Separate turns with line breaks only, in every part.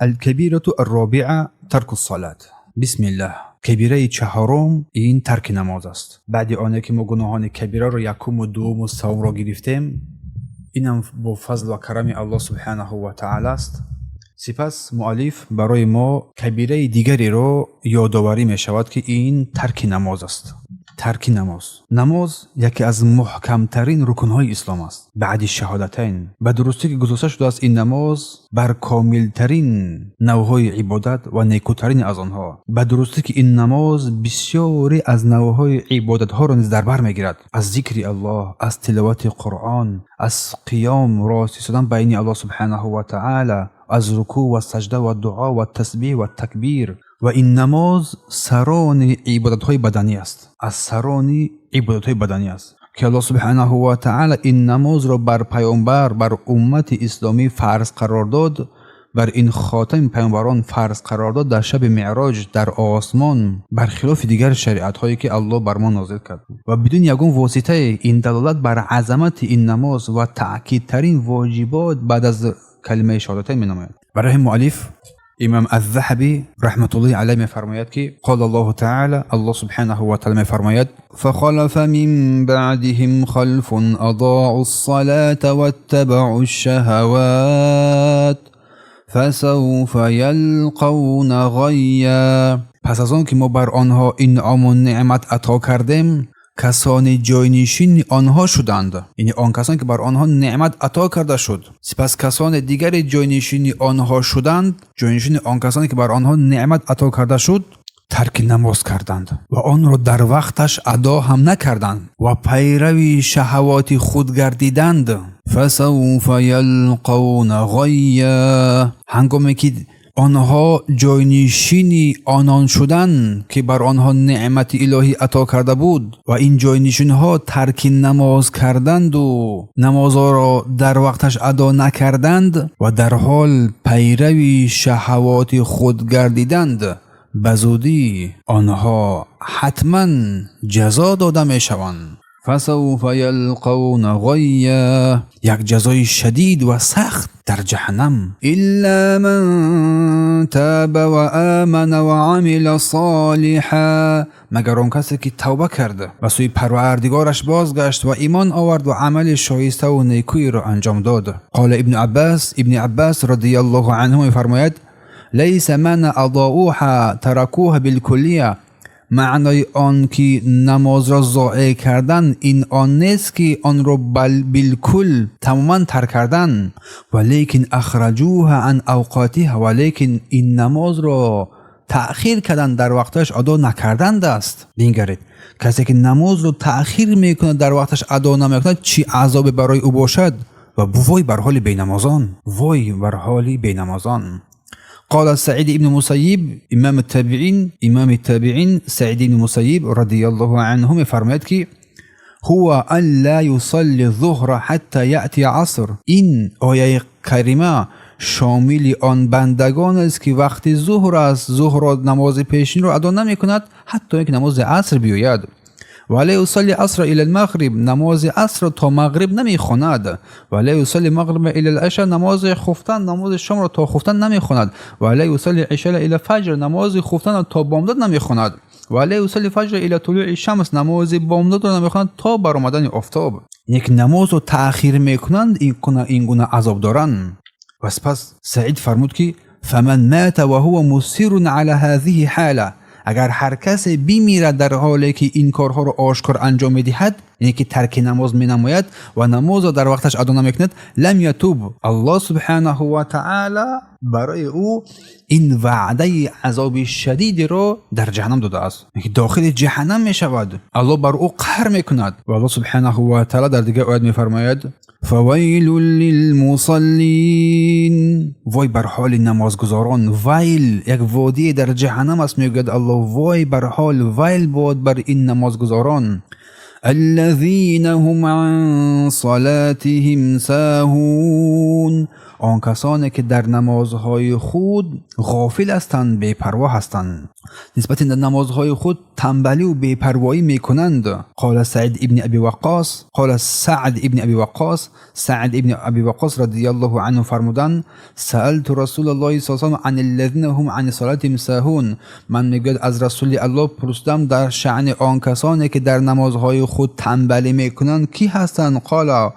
الكبيرة الرابعة ترك الصلاة. بسم الله. کبیره چهارم این ترک نماز است. بعد آنه که ما گناهان کبیره رو یکم و دوم و سوم رو گرفتیم، اینم با فضل و کرم الله سبحانه و تعالی است. سپس مؤلف برای ما کبیره دیگری رو یادآوری می شود که این ترک نماز است. ترک نماز یکی از محکمترین رکنهای اسلام است بعد شهادتین. به درستی که گذاشته شده است این نماز بر کاملترین نوعهای عبادت و نیکوترین از آنها. به درستی که این نماز بسیاری از نوعهای عبادت ها را نیز در بر میگیرد، از ذکر الله، از تلاوت قرآن، از قیام راستی شدن بین الله سبحانه و تعالی، از رکوع و سجده و دعا و تسبیح و تکبیر. و این نماز سران عبادت‌های بدنی است، از سران عبادت‌های بدنی است که الله سبحانه و تعالی این نماز را بر پیامبر، بر امت اسلامی فرض قرار داد، بر این خاتم پیامبران فرض قرار داد در شب معراج در آسمان، برخلاف دیگر شریعت‌هایی که الله بر ما نازل کرد. و بدون یگان واسطه این دلالت بر عظمت این نماز و تأکیدترین واجبات بعد از کلمه شهادتین می‌نماید. برای مؤلف امام الذهبی رحمت الله علیه می‌فرماید که قال الله تعالی، الله سبحانه و تعالی می‌فرماید فخلف من بعدهم خلف اضاعوا الصلاة واتبعوا الشهوات فسوف یلقون غیا. پس از آن که ما بر آنها انعام و نعمت عطا کردیم، کسانی جاینشین آنها شدند، یعنی آن کسانی که بر آنها نعمت عطا کرده شد. سپس کسان دیگر جاینشین آنها شدند، جاینشین آن کسانی که بر آنها نعمت عطا کرده شد ترک نماز کردند و آن را در وقتش ادا هم نکردند و پیروی شهوات خود گردیدند. فسوف یلقون غیا. هنگامی که آنها جاینشینی آنان شدند که بر آنها نعمت الهی عطا کرده بود و این جاینشین ها ترک نماز کردند و نماز را در وقتش ادا نکردند و در حال پیروی شهوات خود گردیدند، بزودی آنها حتما جزا داده می شوند. فسوف یلقون غیا. یک جزای شدید و سخت در جهنم. الا من تاب و آمن و عمل صالحا. مگر آن کسی که توبه کرده و سوی پروردگارش بازگشت و ایمان آورد و عمل شایسته و نیکویی را انجام داد. قال ابن عباس رضی الله عنه می‌فرماید لیس من اضاعوها ترکوها بالکلیه. معنای آن که نماز را ضایع کردن این آن نیست که آن را بالکل تماما ترک کردن، ولیکن اخرجوها عن اوقاتها. ولیکن این نماز را تأخیر کردن، در وقتش ادا نکردند است. بینگرید کسی که نماز را تأخیر میکنه، در وقتش ادا نمیکنه، چی عذاب برای او باشد. و وای بر حال بینمازان، وای بر حال بینمازان. قال سعيد بن مسيب امام التابعين سعيد بن مسيب رضي الله عنه می‌فرماید که هو ان لا يصلي الظهر حتى يأتي عصر. این آیه کریمه شامل آن بندگان است که وقتی ظهر است، ظهر نماز پیشین را ادا نمی‌کند حتی اینکه نماز عصر بیاید. ولا يصلي عصر الى المغرب. نماز عصر تا مغرب نمیخواند. ولا يصلي مغرب الى العشاء. نماز خفتن، نماز شام را تا خفتن نمیخواند. ولا يصلي عشاء الى فجر. نماز خفتن تا بامداد نمیخواند. ولا يصلي فجر الى طلوع الشمس. نماز بامداد را نمیخواند تا برآمدن آفتاب. یک نماز رو تأخیر میکنند، این گونه عذاب دارند. و سپس سعید فرمود که فمن مات وهو مصر على هذه حاله. اگر هر کس بمیرد در حالی که این کارها رو آشکار انجام میدهد، یعنی که ترک نماز مینماید و نماز را در وقتش ادا نمیکند، لم یتوب. الله سبحانه و تعالی برای او این وعده عذاب شدید رو در جهنم داده است، یعنی داخل جهنم میشود. الله بر او قهر میکند. و الله سبحانه و تعالی در دیگه آیه میفرماید فویل للمصلین. وای بر حال نمازگزاران. ویل یک وادی در جهنم است، میگوید الله وای بر حال، ویل باد بر این نمازگزاران. الذين هم عن صلاتهم ساهون. آن کسانی که در نمازهای خود غافل هستند، بی‌پروا هستند، نسبت به نمازهای خود تنبلی و بی‌پروایی میکنند. قال سعد ابن ابی وقاص رضی الله عنه فرمودند: سألت رسول الله صلی الله علیه و آله عن الذين هم عن صلاتهم ساهون. من میگوید از رسول الله پرسیدم در شأن آن کسانی که در نمازهای خود تنبلی میکنند کی هستند؟ قال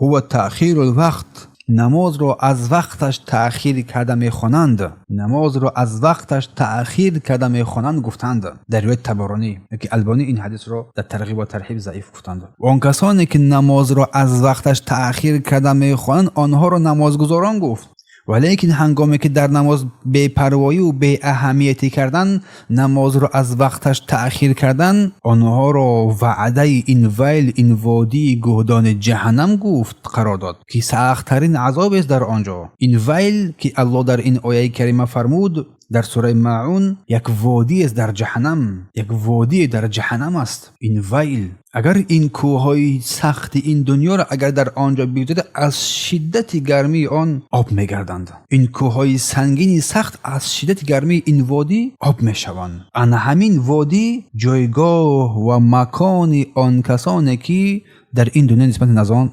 هو تأخیر الوقت. نماز رو از وقتش تأخیر کرده میخوانند. نماز رو از وقتش تأخیر کرده میخوانند گفتند در روایت طبرانی، که البانی این حدیث رو در ترغیب و ترهیب ضعیف گفتند. آن کسانی که نماز رو از وقتش تأخیر کرده میخوانند آنها رو نمازگزاران گفت. ولیکن هنگامی که در نماز بی‌پروایی و بی اهمیتی کردن، نماز رو از وقتش تأخیر کردن، آنها رو وعده این ویل، این وادی گهدان جهنم گفت قرار داد که سخت‌ترین عذاب است در آنجا. این ویل که الله در این آیه کریمه فرمود در سوره ماعون، یک وادی است در جهنم، یک وادی در جهنم است این ویل. اگر این کوههای سخت این دنیا را اگر در آنجا بگذارد، از شدت گرمی آن آب میگردند. این کوههای سنگین سخت از شدت گرمی این وادی آب میشوند. آن همین وادی جایگاه و مکان آن کسانی که در این دنیا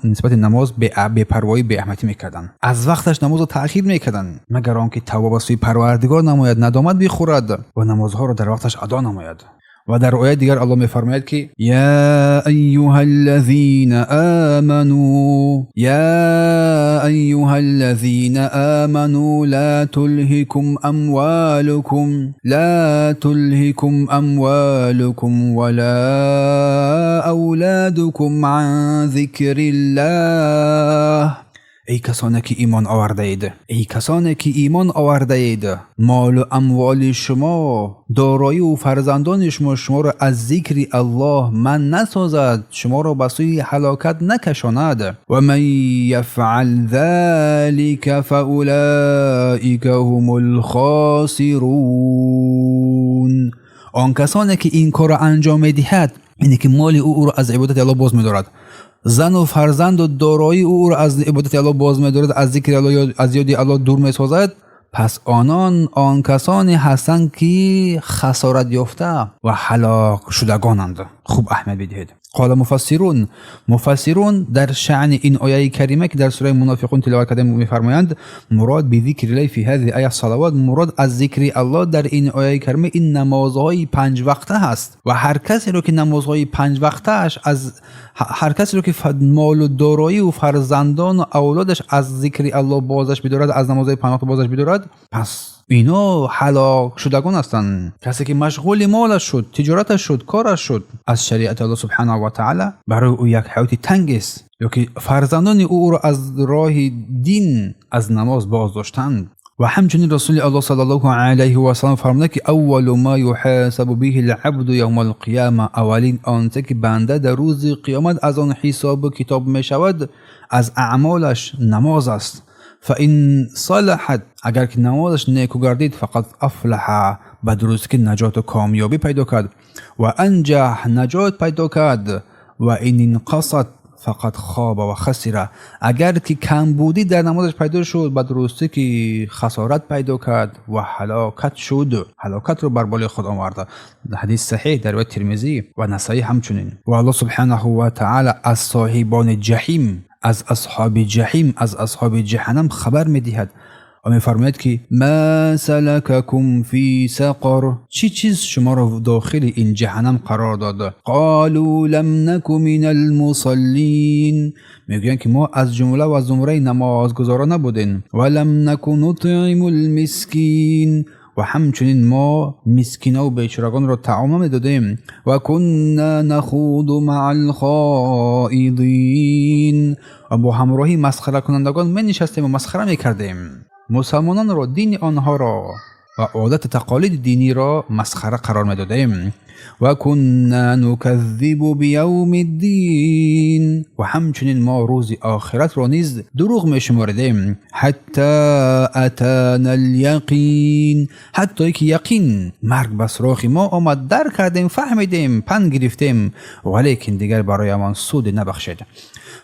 نسبت نماز به پروایی به اهمیتی میکردن، از وقتش نماز رو تأخیر میکردن، مگر آنکه توبه به سوی پروردگار نماید، ندامت بخورد و نمازها رو در وقتش ادا نماید. و در آیه دیگر الله میفرماید که یا ایها الذین آمنوا لا تلهکم اموالکم ولا اولادکم عن ذکر الله. ای کسانی که ایمان آورده اید، مال و اموال شما، دارایی و فرزندان شما را از ذکر الله من نسازد، شما را به سوی هلاکت نکشاند. و من یفعل ذلك فاولئک هم الخاسرون. آن کسانی که این کار را انجام میدهد، اینه که مال او را از عبادت الله باز می‌دارد، زن و فرزند و دارایی او را از عبادت الله باز می‌دارد، از ذکر الله یا از یاد الله دور می‌سازد، پس آن کسانی هستند که خسارت یافته و هلاک شدگانند. خوب اهمیت بدهید. قال مفسرون در شأن این آیه کریمه که در سوره منافقون تلاوت کرده می‌فرمایند، مراد به ذکر الله فی هذه آیه صلوات، مراد از ذکر الله در این آیه کریمه این نمازهای 5 وقته هست. و هر کسی رو که نمازهای 5 وقتهش هر کسی رو که مال و دارایی و فرزندان و اولادش از ذکر الله بازش بدارد، از نمازهای 5 وقت بازش بدارد، پس اینا هلاک شدگان هستند. کسی که مشغول مالش شد، تجارتش شد، کارش شد از شریعت الله سبحانه و تعالی، برای او یک حیات تنگ است، یا که فرزندان او را از راه دین از نماز باز داشتند. و همچنین رسول الله صلی الله علیه و سلم فرموده که اول ما یحاسب به العبد یوم القیامه، اولین آنچه که بنده در روز قیامت از آن حساب کتاب می شود از اعمالش نماز است. فإن صلحت، اگر که نمازش نیکو گردید، فقط افلح، بدروز که نجات و کامیابی پیدا کرد. و انجح، نجات پیدا کرد. و این انقصت فقط خواب و خسره، اگر که کم بودی در نمازش پیدا شد، بدروستی که خسارت پیدا کرد و هلاکت شد، هلاکت رو بر بالای خود آورد. حدیث صحیح در روایت ترمذی و نسائی همچنین. و الله سبحانه و تعالی از صاحبان جحیم، از اصحاب جحیم، از اصحاب جهنم خبر میدهد و میفرماید که ما سلککم فی سقر، چی چیز شما را داخل این جهنم قرار داد؟ قالوا لم نک من المصلین، میگویند که ما از جمله و زمره نمازگزاران نبودیم. ولم نک نطعم المسکین، و همچنین ما مسکینا و بیچارگان را طعام میدادیم. و کنا نخوض مع الخائضین، و با همراهی مسخره کنندگان می نشستیم و مسخره میکردیم. مسلمانان را، دین آنها را و عادت تقالید دینی را مسخره قرار میدادیم. و کنا نکذب بیوم الدین، و همچنین ما روز آخرت را نیز دروغ میشمردیم. حتی اتانا الیقین، حتی که یقین، مرگ به سراغ ما آمد، در کردیم، فهمیدیم، پند گرفتیم، ولیکن دیگر برایمان سود نبخشید.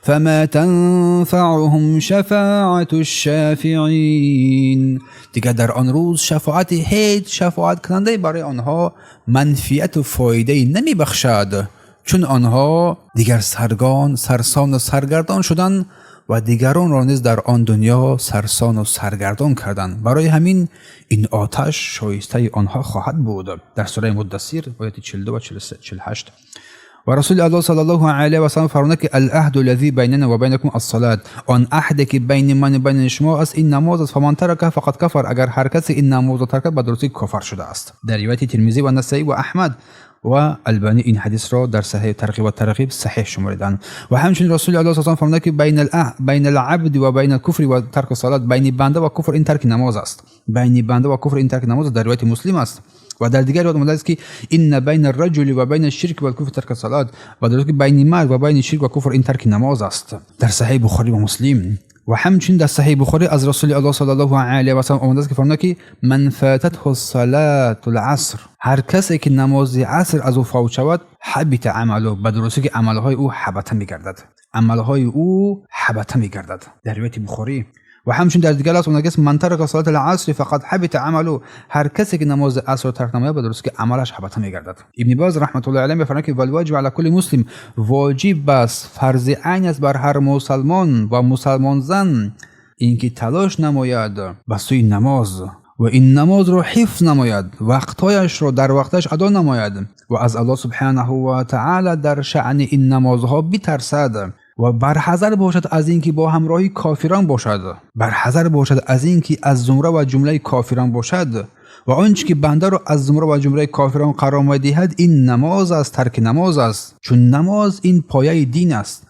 فما تنفعهم شفاعة الشافعین. دیگر در آن روز هیچ شفاعت کننده برای آنها منفعت و فایده نمی بخشد، چون آنها دیگر سرسان و سرگردان شدند و دیگران را نیز در آن دنیا سرسان و سرگردان کردند. برای همین این آتش شایسته آنها خواهد بود. در سوره مدثر آیات 42 و 48. و رسول الله صلی الله علیه و سلم فرمود که العهد الذی بیننا و بینکم الصلاة، آن عهدی که بین من و بین شما است این نماز است. فمن ترک فقد کفر، اگر هر کسی این نماز را ترک به درستی کافر شده است. در روایت ترمذی و نسائی و احمد و البانی این حدیث را در صحیح ترغیب و ترغیب صحیح شمردند. و همچنین رسول الله صلی الله علیه و سلم فرمود که بین العبد و بین الکفر و ترک الصلاة، بین بنده و کفر این ترک نماز است. بین بنده و کفر این ترک نماز در روایت مسلم است. و در دیگر روایت اومده است که این بین الرجل و بین الشرک و الکفر ترک الصلاة، و در که بین مرد و بین شرک و کفر این ترک نماز است. در صحیح بخاری و مسلم. و همچنین در صحیح بخاری از رسول الله صلی الله علیه و سلم اومده است که فرمود که من فاتته الصلاة العصر، هر کسی که نماز عصر از او فوت شود حبط عمله، به درستی که عملهای او حبط می‌گردد. در روایت بخاری. و همچنین در دیگر اومده است من ترک صلاة العصر فقد حبط عمله، هر کسی که نماز عصر را ترک نماید به درستی که عملش حبط می‌گردد. ابن باز رحمت الله علیه می‌فرماید که والواجب علی کل مسلم، واجب است، فرض عین است بر هر مسلمان و مسلمان زن اینکه تلاش نماید به سوی نماز و این نماز را حفظ نماید، وقتهایش را در وقتش ادا نماید و از الله سبحانه و تعالی در شأن این نمازها بترسد و برحذر باشد از اینکه با همراهی کافران باشد، از زمره و جمله کافران باشد و آنچه که بنده را از زمره و جمله کافران قرار می‌دهد این نماز است، ترک نماز است، چون نماز این پایه دین است،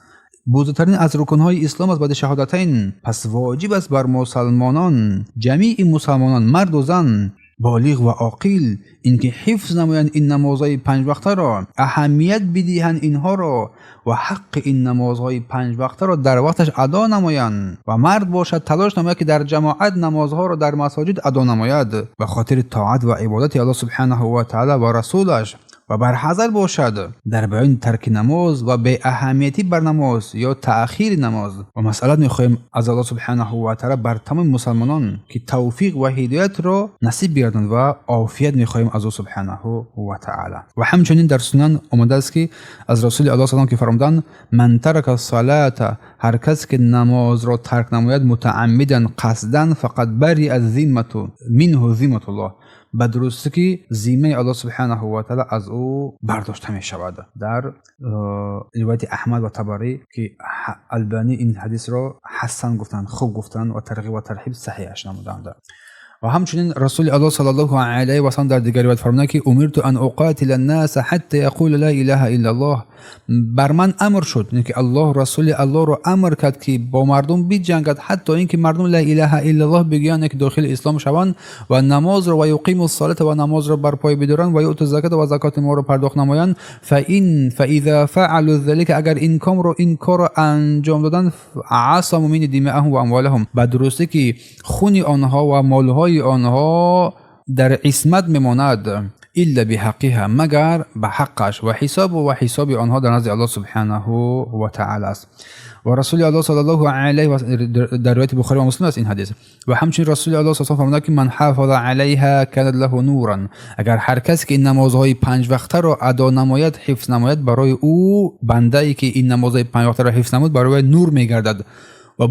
بزرگترین از رکن‌های اسلام است بعد شهادتین. پس واجب است بر مسلمانان، جمیع مسلمانان مرد و زن بالغ و عاقل، اینکه حفظ نمایند این نمازهای 5 وقته را، اهمیت بدهند اینها را و حق این نمازهای 5 وقته را در وقتش ادا نمایند و مرد باشد تلاش نماید که در جماعت نمازها را در مساجد ادا نماید به خاطر طاعت و عبادت الله سبحانه و تعالی و رسولش و برحذر باشد در بیان ترک نماز و به اهمیتی بر نماز یا تأخیر نماز. و مسئله می‌خواهیم از الله سبحانه و تعالی بر تمام مسلمانان که توفیق و هدایت را نصیب گردند و عافیت می‌خواهیم از الله سبحانه و تعالی. و همچنین در سنن آمده است که از رسول الله صلی الله علیه و آله که فرمودند من ترک الصلاة، هر کس که نماز را ترک نماید متعمدا قصدا فقد بری از ذمة الله، به درستی که ذمه الله سبحانه و تعالی از او برداشته می شود. در روایت احمد و طبری که البانی این حدیث را حسن گفتند، خوب گفتند و ترغیب و ترهیب صحیحش نمودند. و همچنین رسول الله صلی الله علیه و سلم در دیگر روایت فرمود که امرت ان اقاتل الناس حتى یقول لا اله الا الله، بر من امر شد که الله رسول الله را امر کرد که با مردم بجنگد حتی اینکه مردم لا اله الا الله بگویند که داخل اسلام شوند و نماز را و یقیم الصلاه و نماز را بر پای بدارند و یؤتوا الزکات و زکات ما را پرداخت نمایند. فاذا فعلوا ذلك، اگر این کار را انجام دادند عصموا من دماءهم و اموالهم، به درستی که خون آنها و مالهای آنها در عصمت میماند الا بحقها، مگر به حقش، و حساب آنها در نزد الله سبحانه و تعالی است. و رسول الله صلی الله علیه و در روایت بخاری و مسلم است این حدیث. و همچنین رسول الله صلی الله علیه و فرمود که من حافظ علیها کانت له نورا، اگر هر کسی که این نمازهای 5 وقته را ادا نماید، حفظ نماید، برای او بنده‌ای که این نمازهای 5 وقته را حفظ نماید برای نور میگردد و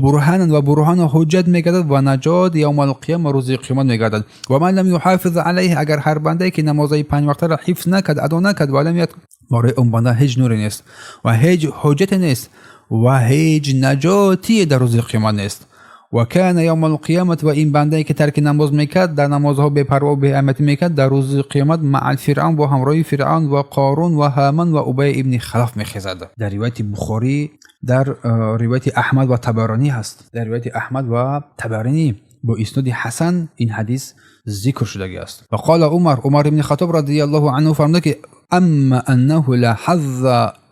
برهان حجت میگردد و نجات یوم القیامه، روز قیامت میگردد. و من لم یحافظ علیه، اگر هر بنده که نمازهای 5 وقته را حفظ نکرد، ادا نکرد، ولمیت، برای اون بنده هیچ نوری نیست و هیچ حجت نیست و هیچ نجاتی در روز قیامت نیست. و کان یوم القیامت، و این بنده که ترک نماز میکرد، در نمازها بے پروا و بے اهمیت میکرد، در روز قیامت مع الفرعون، با همراهی فرعون و قارون و هامان و ابی ابن خلف میخیزد. در روایت بخاری، در روایت احمد و طبرانی هست. در روایت احمد و طبرانی با اسناد حسن این حدیث ذکر شده است. و قال عمر ابن خطاب رضی الله عنه فرمود که اما انه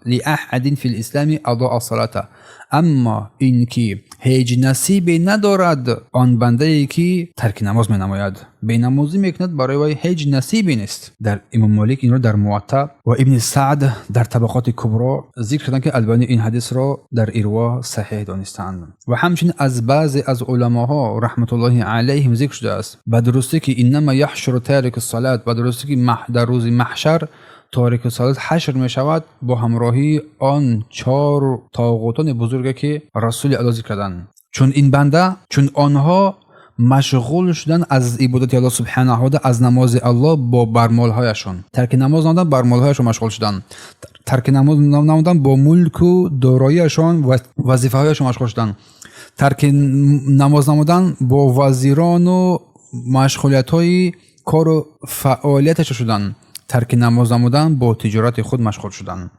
لأحد في الإسلام أضاع الصلاة. اما این که هیچ نصیبی ندارد آن بنده ای که ترک نماز می نماید، بینمازی میکند، برای وی هیچ نصیبی نیست. در امام مالک این رو در موطأ و ابن سعد در طبقات کبرا ذکر کردن که البانی این حدیث را در اروا صحیح دانستند. و همچنین از بعضی از علماها رحمت الله علیهم ذکر شده است به درستی که انما یحشر تارک الصلاه، به درستی که در روز محشر تارک صلات حشر می شود با همراهی آن 4 طاغوتان بزرگی که رسول الله ذکر کردند. چون این بنده، چون آنها مشغول شدن از عبادت الله سبحانه و تعالی، از نماز الله با برمالهایشان، ترک نماز نمودن برمالهایشان مشغول شدن، ترک نماز نمودن با ملک و داراییشان و وظیفه هایشان مشغول شدن، ترک نماز نمودن با وزیران و مشغولیت های کار و فعالیتش شدن، ترک نماز نمودن با تجارت خود مشغول شدن.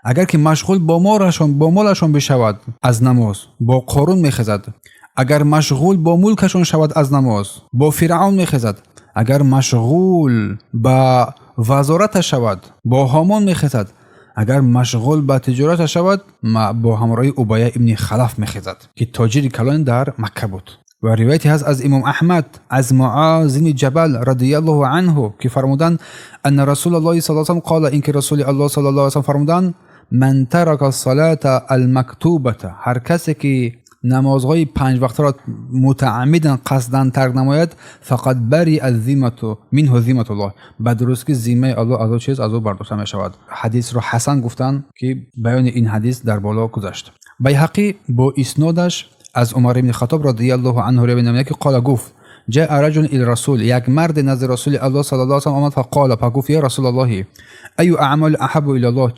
اگر که مشغول با مالشان بشود از نماز، با قارون میخزد. اگر مشغول با ملکشان شود از نماز، با فرعون میخزد. اگر مشغول با وزارت شود، با هامان میخزد. اگر مشغول با تجارت شود، با همراهی ابی ابن خلف میخزد که تاجر کلان در مکه بود. و روایتی هست از امام احمد از معاذ بن جبل رضی الله عنه که فرمودند ان رسول الله صلی الله علیه و آله قال، اینکه رسول الله صلی الله علیه و فرمودند من ترک الصلاه المکتوبه، هر کسی که نمازهای 5 وقته را متعمدا قصدا ترک نماید، فقط بری الذمه منه ذمه الله، بدرست که ذمه الله از چیز از او برداشته می شود. حدیث را حسن گفتند که بیان این حدیث در بالا گذشت. بیهقی با اسنادش از عمر بن خطاب رضی الله عنه روایت نمیده که قال گفت جاء رجل الى الرسول، یک مرد نزد رسول الله صلی الله علیه و آله آمد، فقال، فگفت یا رسول الله ای اعمال احب الى الله،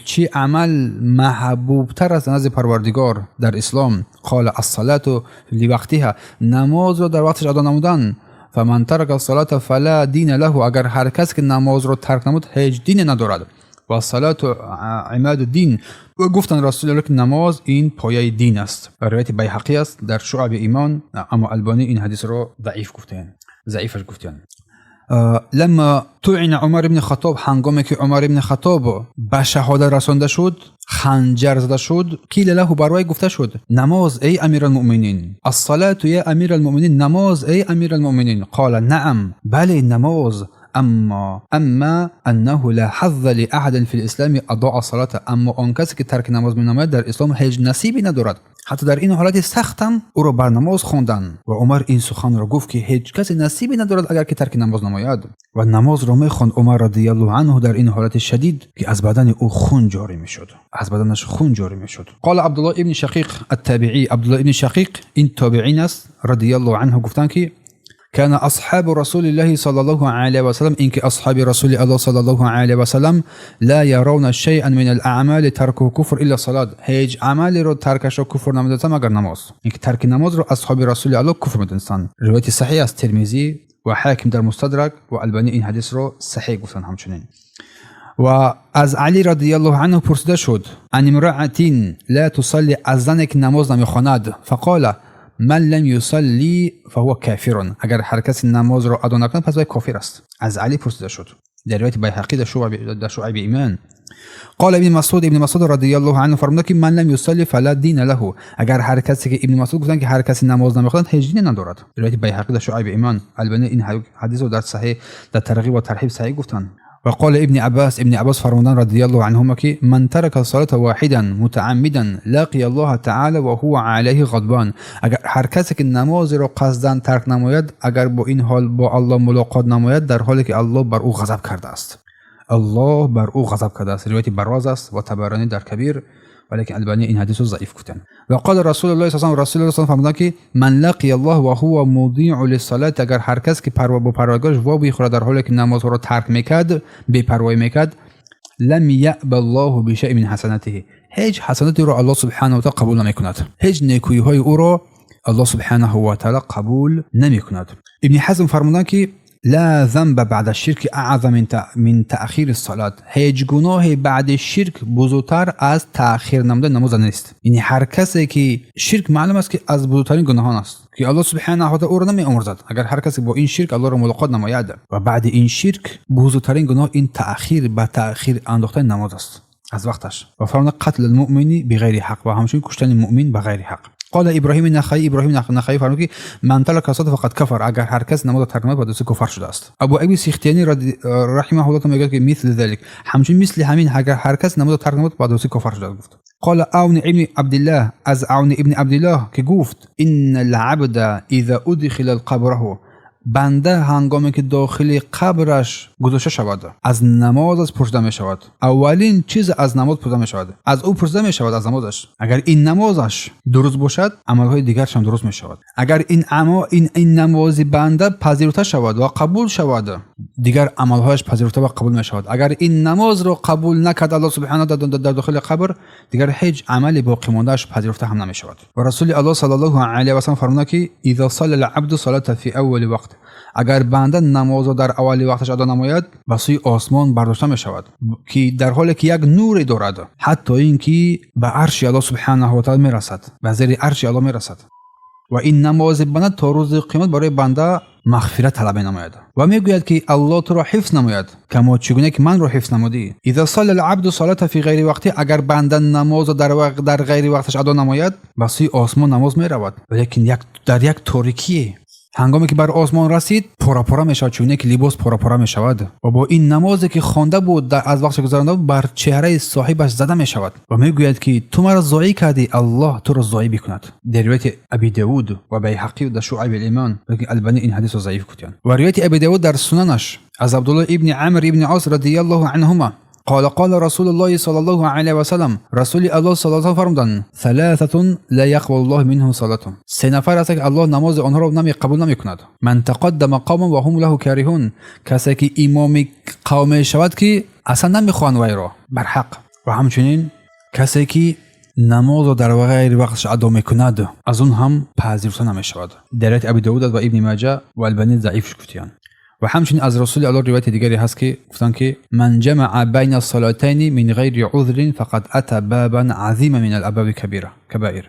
چی عمل محبوب تر است نزد پروردگار در اسلام؟ قال الصلاه لوقتها، نماز را در وقتش ادا نمودن. فمن ترک الصلاه فلا دین له، اگر هر کس که نماز را ترک نمود هیچ دین ندارد. و الصلاه عماد الدین، و گفتن رسول الله که نماز این پایه دین است. روایت بیهقی است در شعب ایمان، اما البانی این حدیث را ضعیفش گفتن. لما طعن عمر بن خطاب، هنگامی که عمر بن خطاب به شهادت رسانده شد، خنجر زده شد، قیل له، برای گفته شد نماز ای امیر المؤمنین، الصلاه یا امیر المؤمنین، نماز ای امیر المؤمنین. قال نعم، بله نماز، اما انه لا حظ لاحد في الاسلام اضاع الصلاه، اما آن کسی که ترک نماز می‌نماید در اسلام هیچ نصیبی ندارد، حتی در این حالت سختم او را بر نماز خواندند. و عمر این سخن را گفت که هیچ کسی نصیبی ندارد اگر که ترک نماز نماید. و نماز را می‌خواند عمر رضی الله عنه در این حالت شدید که از بدن او خون جاری می‌شد، از بدنش خون جاری می‌شد. قال عبدالله ابن شقیق التابعی، عبدالله ابن شقیق این تابعین است رضی الله عنه، گفتند که كان اصحاب رسول الله صلى الله عليه وسلم، انك اصحاب رسول الله صلى الله عليه وسلم لا يرون شيئا من الاعمال تركه كفر الا الصلاه، هیچ عملی رو ترکش کفر نمیدونن مگر نماز. اینکه ترک نماز رو اصحاب رسول الله کفر میدونن. روایت صحیح از ترمذی و حاکم در مستدرک و البانی این حدیث رو صحیح گفتن همچنین. و از علی رضی الله عنه پرسیده شد ان امرأة لا تصلي، از زنی که نماز نمیخواند، فقال من لم يصلي فهو كافر، اگر هر کسی نماز را ادا نکند پس وی کافر است. از علی پرسیده شد در روایت بیهقی در شعب ایمان. قال ابن مسعود رضی الله عنه فرمود که من لم يصلي فلا دین له، اگر هر کسی که ابن مسعود گفتن که هر کسی نماز نمیخواند هیچ دین ندارد. روایت بیهقی در شعب ایمان. البته این حدیث رو در صحیح در ترغیب و ترهیب صحیح گفتن. و قال ابن عباس فرمودن رضی الله عنهما که من ترک الصلاه واحدا متعمدا لقي الله تعالی و هو علیه غضبان، اگر هر کسی که نماز را قصدا ترک نماید، اگر با این حال با الله ملاقات نماید، در حالی که الله بر او غضب کرده است. الله بر او غضب کرده است. روایت براز است و طبرانی در کبیر، ولیکن البانی این حدیث رو ضعیف گفتن. و قال رسول الله صلی الله علیه و آله فرمودن که من لقی الله و هو مضیع للصلاه، اگر هر کس که پروردگارش وا بخوره در حالی که نماز را ترک میکرد، بی پروایی میکرد، لم یأب الله بشیء من حسناته، هیچ حسناتی را الله سبحانه و تعالی قبول نمیکند، هیچ نیکویی های او را الله سبحانه و تعالی قبول نمیکند. ابن حزم فرمودن که لا ذنب بعد الشرك اعظم من تأخیر الصلاه، هیچ گناه بعد شرک بزرگتر از تأخیر نمودن نماز نیست. یعنی هر کسی که شرک معلوم است که از بزرگترین گناهان است که الله سبحانه و تعالی او را نمی‌آمرزد. اگر هر کسی با این شرک الله را ملاقات نماید و بعد این شرک بزرگترین گناه این تأخیر به تأخیر انداختن نماز است. از وقتش و فرمود قتل المؤمن بغیر حق و همچنین کشتن مؤمن بغیر حق. قال ابراهیم نخعی فرمود که من ترک الصلاة فقط کفر، اگر هر کس نماز ترک نماید بدون کفر شده است. ابو ایوب سیختیانی رحمه الله میگه که مثل ذلك، همچنین مثل همین اگر هر کس نماز ترک نماید بدون کفر شده گفت. قال عون ابن عبد الله، از عون ابن عبد الله که گفت ان العبد اذا ادخل قبره، بنده هنگامی که داخل قبرش گذاشته شود از نمازش پرسیده می شود. اولین چیز از نماز پرسیده می شود، از او پرسیده می شود از نمازش. اگر این نمازش درست باشد عملهای دیگرش هم درست می شود. اگر این نمازی بنده پذیرفته شود و قبول شود دیگر عملهایش پذیرفته و قبول می شود. اگر این نماز رو قبول نکرد الله سبحانه در داخل قبر دیگر هیچ عملی باقی ماندهش پذیرفته هم نمی شود. و رسول الله صلی الله علیه و سلم فرمود که اذا صلى العبد صلاة فی اول وقت، اگر بنده نماز در اولی وقتش ادا نماید به سوی آسمان برداشته می شود که در حالی که یک نوری دارد، حتی اینکه به عرش الله سبحانه و تعالی می رسد، به زیر عرش الله می رسد. و این نماز بنده تا روز قیامت برای بنده مغفرت طلب نماید و میگوید که الله تو را حفظ نماید کما چگونه که من را حفظ نمودی. اذا صلى العبد صلاة فی غیر وقتی، اگر بنده نماز در غیر وقتش ادا نماید به سوی آسمان نماز می رود، ولیکن در یک تاریکی هنگامی که بر آسمان رسید پورا می شود، چونه که لباس پورا می شود و با این نمازی که خوانده بود از وقت گذرانده بود بر چهره صاحبش زده می شود و می گوید که تو مرا ضایع کردی، الله تو را ضایع بکند. در روایت ابی داود و بیهقی در شعب الایمان، لیکن البانی این حدیث رو ضعیف گفتند. و روایت ابی داود در سننش از عبدالله ابن عمرو ابن عاص رضی الله عنهما قال رسول الله صلی الله علیه و سلم، رسول الله صلی الله علیه و فرمودند ثلاثه لا يقبل الله منهم صلاة، سه نفر است که الله نماز آنها را قبول نمی کند. من تقدم قوما و هم له کارهون، کسی که امام قوم شود که اصلا نمیخوان وی را بر حق، و همچنین کسی که نماز در غیر وقتش ادا میکند از اون هم پذیرفته نمی شود. در روایت ابی داود و ابن ماجه و البانی ضعیف گفتند. و همچنین از رسول الله روایت دیگری هست که گفتن که من جمع بین الصلاتین من غیر عذر فقد اتى بابا عظیما من الابواب کبائر،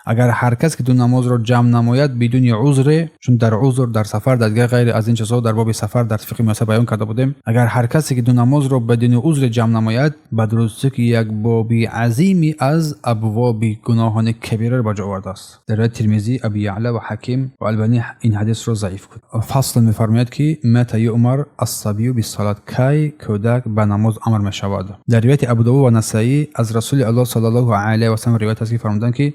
اگر هر کس که دو نماز را جمع نماید بدون عذر، چون در عذر در سفر در غیر از این چیزا در باب سفر در فقه میاسه بیان کرده بودیم، اگر هر کسی که دو نماز را بدون عذر جمع نماید بدرسته که یک باب عظیمی از ابواب گناهان کبیره را جا آورده است. در روایت ترمذی، ابی یعلا و حکیم و البانی این حدیث را ضعیف کرد. فصل میفرماید که متى یؤمر الصبی بالصلاه، کی کودک به نماز امر می شود. در روایت ابو داود و نسائی از رسول الله صلی الله علیه و سلم روایت است که فرمودند که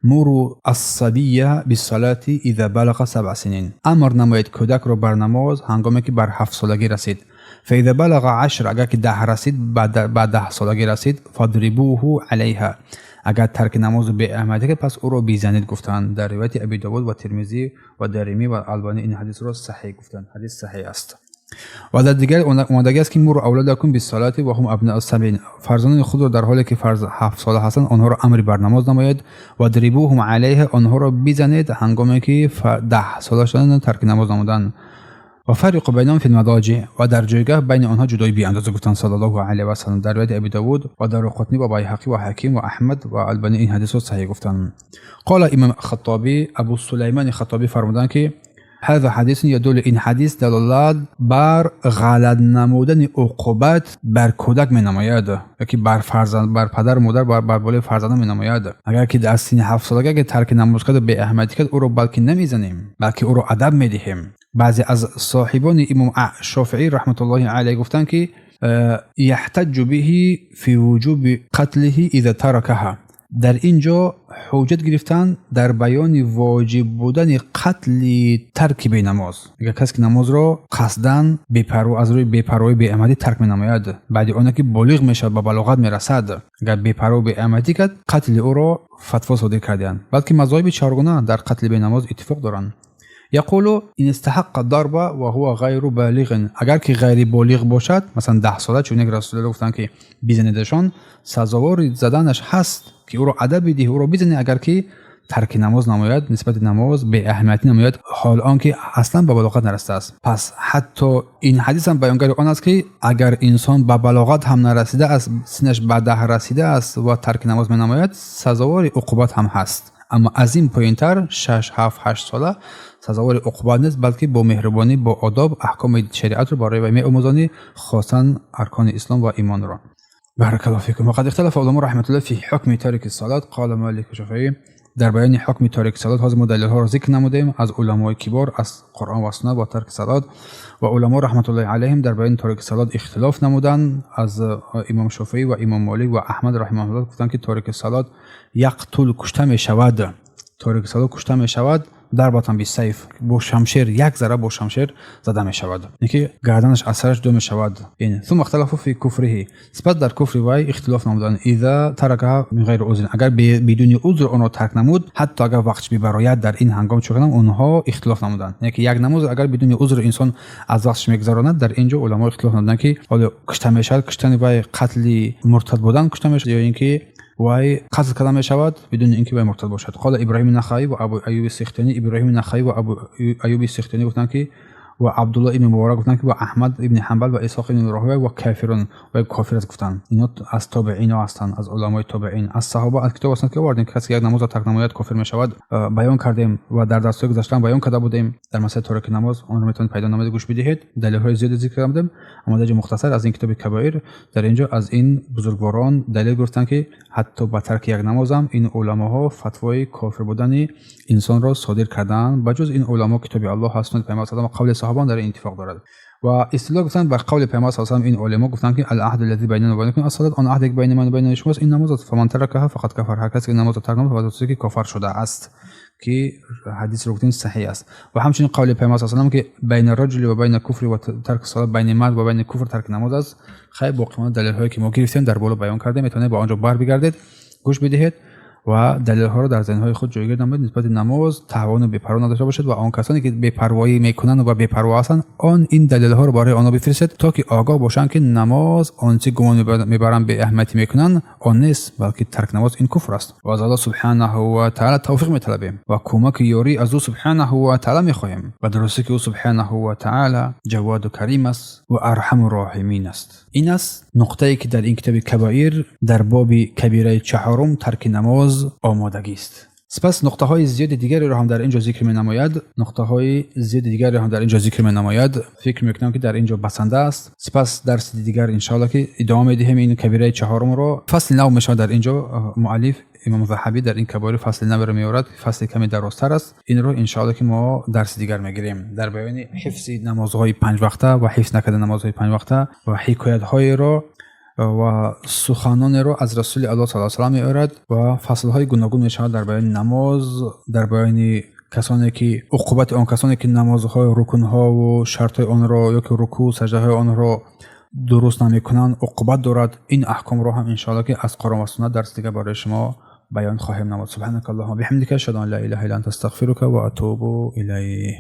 مروا الصبی بالصلاة اذا بلغ 7 سنین، امر نمایید کودک رو بر نماز هنگامی که بر 7 سالگی رسید. فاذا بلغ 10، اگر که 10 رسید بعد 10 سالگی رسید، فضربوه علیها، اگر ترک نماز به احمدی که پس او رو بیزنید گفتند. در روایت ابی داود و ترمذی و دارمی و البانی این حدیث رو صحیح گفتند، حدیث صحیح است. و در دیگر اومدگی است که مروا اولادکم بالصلاة و هم ابناء السبع، فرزندان خود را در حالی که فرض 7 ساله هستند آنها را امر بر نماز نمایید و ضربوهم علیه، آنها را بزنید هنگامی که 10 ساله شدند ترک نماز نمودند. و فرق بینهم فی المضاجع، و در جایگاه بین آنها جدایی بی اندازه گفتند صلی الله علیه و سلم. در روایت ابی داود و دارقطنی و بیهقی و حکیم و احمد و البانی این حدیث را صحیح گفتند. قال امام خطابی، ابو سلیمان خطابی فرمودند که هذا حدیث یدل، این حدیث دلالت بر غلط نمودن عقوبت بر کودک می نماید، یکی بر فرزند بر پدر و مادر بر بالای فرزند می نماید. اگر که در سن 7 سالگی که ترک نماز کرد به احمدی کرد، او رو بلکه نمیزنیم بلکه او رو ادب می دهیم. بعضی از صاحبان امام شافعی رحمت الله علیه گفتند که یحتج به فی وجوب قتله اذا ترکها، در اینجا حجت گرفتن در بیان واجب بودن قتل ترک به نماز. اگر کسی که نماز را قصداً از روی بی‌پروایی به احمدی ترک می‌نماید، بعد اون که بالغ میشه به بلاغت میرسد، اگر بی‌پروا به احمدی کرد قتل او را فتوا صادر کردند. بلکه مذاهب چهارگانه در قتل به نماز اتفاق دارند. یقولو این استحق الضرب و هو غیر بالغ، اگر که غیر بالغ باشد، مثلا 10 ساله، چون یک رسول الله گفتن که بزنیدشان، سزاوار زدنش هست که او را ادب بدهی، او را بزنی اگر که ترک نماز نماید، نسبت نماز به اهمیتی نماید، حال آنکه اصلا به بلاغت نرسیده است. پس حتی این حدیث هم بیانگر آن است که اگر انسان به بلاغت هم نرسیده است، سنش به 10 رسیده است و ترک نماز نماید، سزاوار عقوبت هم هست. اما از این پایینتر 6 7 8 ساله سزاوار عقوبت نیست، بلکه با مهربانی با آداب احکام شریعت رو برای وی می‌آموزانی، خاصا ارکان اسلام و ایمان را. بارك الله فيكم. وقد اختلف علماء رحمة الله في حكم تارك الصلاة. قال مالك الشافعي در بیان حکم تارک صلات ها دلیل ها را ذکر نمودیم از علمای کبار از قرآن و سنت با ترک صلات و علما رحمت الله علیهم در بیان تارک صلات اختلاف نمودند. از امام شافعی و امام مالک و احمد رحمه الله گفتند که تارک صلات یقتل کشته می شود. تارک صلات کشته می شود ضربة بالسيف، با شمشیر یک ضربه با شمشیر زده می شود، اینکه گردنش اثرش دو می شود. این ثم اختلافو فی کفره، سپس در کفر وی اختلاف نمودند. اذا ترکها من غیر عذر، اگر بدون عذر آن را ترک نمود، حتی اگر وقتش ببراید در این هنگام چون اونها اختلاف نمودند. اینکه یک نماز اگر بدون عذر انسان از وقتش میگذراند، در اینجا علما اختلاف نمودند که حالا کشته می شود، کشتن وی قتل مرتد بودن کشته می شود یا اینکه وای قتل کردن می شود بدون اینکه وی مرتد باشد. قال ابراهیم نخعی و ابو ایوب السختیانی، ابراهیم نخعی و ابو ایوب السختیانی گفتند که و عبدالله ابن مبارک گفتند که و احمد ابن حنبل و اسحاق ابن راهوی و کافرون و کافر گفتند. اینا از تابعین هستند، از علمای تابعین، از صحابه. از کتاب هستند که آوردیم که کسی یک نماز را ترک نماید کافر می شود. بیان کردیم و در درس‌های گذشته بیان کرده بودیم در مسائل ترک نماز، اون رو میتونید پیدا نماید گوش بدهید. دلایل زیاد ذکر کردم، اما در مختصر از این کتاب کبایر در اینجا از این بزرگواران دلیل گفتند که حتی با ترک یک نماز هم این علماها فتوای کافر بودن انسان را صادر کردند. بجز این علما کتاب الله هست، پیامبر صلی الله علیه و قول صحابان در این اتفاق دارد. و اصطلاح گفتن با قول پیامبر صلی الله علیه و این علما گفتن که العهد الذی بیننا و بینکم الصلاه، آن عهد بین من و بین شما این نماز است. فمن ترکها فقط کفر، هر کسی که نماز را ترک نمود فقط کافر شده است، که حدیث رو گفتیم صحیح است. و همچنین قول پیامبر صلی الله علیه و که بین الرجل و بین کفر و ترک الصلاه، بین مرد و بین کفر ترک نماز است. خیلی باقی دلیل هایی که ما گرفتیم در بالا بیان کردیم، میتونید با آنجا بر بگردید گوش بدهید و دلیل ها رو در ذهن‌های خود جایگیر نمایید. نسبت نماز توان و بی‌پروا نداشته باشید و آن کسانی که بی‌پروایی میکنند و بی‌پروا هستند آن این دلیل ها رو برای آنها بفرستید تا که آگاه باشند که نماز آنچه گمان میبرند به اهمیتی میکنند آن نیست، بلکه ترک نماز این کفر است. و از الله سبحانه و تعالی توفیق میطلبیم و کمک یاری از او سبحانه و تعالی میخواهیم و درسته که او سبحانه و تعالی جواد و کریم است و ارحم الراحمین است. این است نقطه‌ای که در این کتاب کبایر در باب کبیره چهارم ترک نماز آمادگی است. سپس نقطه های زیاد دیگری را هم در اینجا ذکر می نماید. فکر میکنم که در اینجا بسنده است. سپس درس دیگر ان شاء الله که ادامه میدیم این کبیره چهارم را. فصل نو میشه در اینجا مؤلف امام ذهبی در این کبایر فصل نو را میآورد، فصل کمی درازتر است. این رو ان شاء الله که ما درس دیگر میگیریم در بیان حفظ نمازهای 5 وقته و حفظ نکردن نمازهای 5 وقته و حکایت های را و سخنان را از رسول الله صلی الله علیه و آله میآورد و فصل های گوناگون میشود در بیان نماز، در بیان کسانی که عقوبت آن کسانی که نمازهای رکن ها و شرط آن را یا که رکوع سجده های آن را درست نمیکنند عقوبت دارد. این احکام را هم ان شاء الله که از قرآن و سنت درس دیگه برای شما بیان خواهیم نمود. سبحانك اللهم و بحمدک اشهد ان لا اله الا انت استغفرک و اتوب الیک.